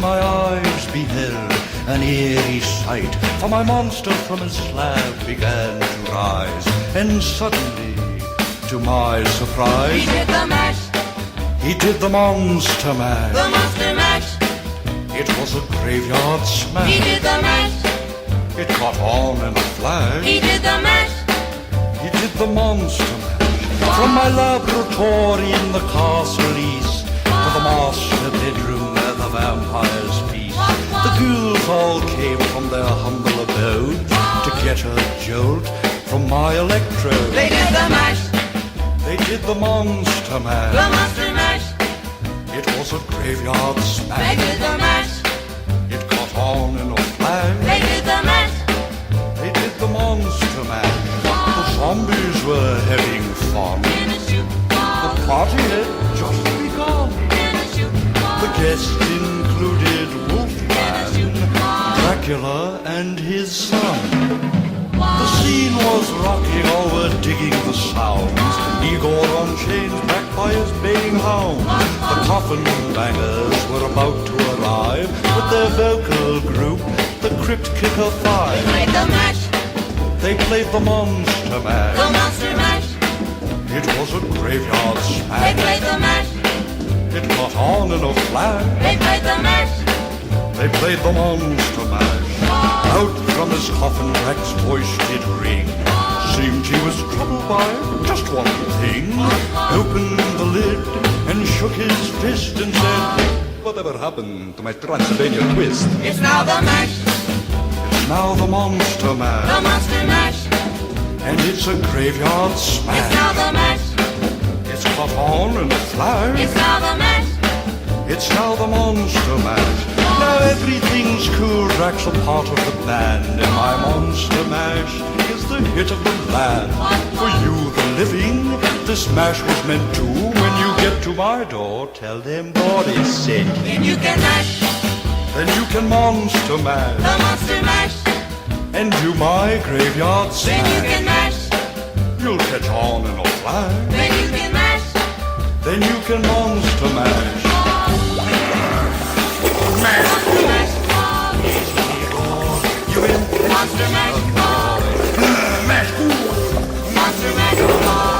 my eyes beheld an eerie sight, for my monster from his slab began to rise, and suddenly, to my surprise, He did the mash, he did the monster mash. the monster mash. It was a graveyard smash. He did the mash, It caught on in a flash. he did the mash. He did the monster mash. From my laboratory in the castle east to the master bedroom where the vampires feast, the ghouls all came from their humble abode to get a jolt from my electrode. They did the mash, They did the monster the mash. monster mash. It was a graveyard They smash. did the mash, It caught on in a flash. they did the mash. They did the monster mash. The zombies were having fun. In a shoot The ball, party had just begun. in a shoot ball. The guests included Wolfman, Dracula, and his son. The scene was rocking, all were digging the sounds. Igor on chains, backed by his baying hound. The coffin bangers were about to arrive with their vocal group, the Crypt Kicker Five. Played the mash, They played the monster mash. the monster mash. It was a graveyard They smash. played the mash, It caught on in a flash. they played the mash. They played the monster mash. Out from his coffin, Rex's voice did ring. Seemed he was troubled by just one thing. Opened the lid and shook his fist and said, "Whatever happened to my Transylvania twist?" It's now the mash, It's now the monster the mash. monster mash. And it's a graveyard It's smash. now the mash, It's caught on in a flash. it's now the mash. It's now the monster mash. Now everything's cool. Drax a part of the band, and my monster mash is the hit of the land. For you, the living, this mash was meant to. When you get to my door, tell them God is sent. Then you can mash, Then you can monster the mash monster mash. and do my graveyard Then you smash. can mash, You'll catch on in a flash. then you can mash. Then you can monster mash. Monster mash, You in monster mash, monster mash.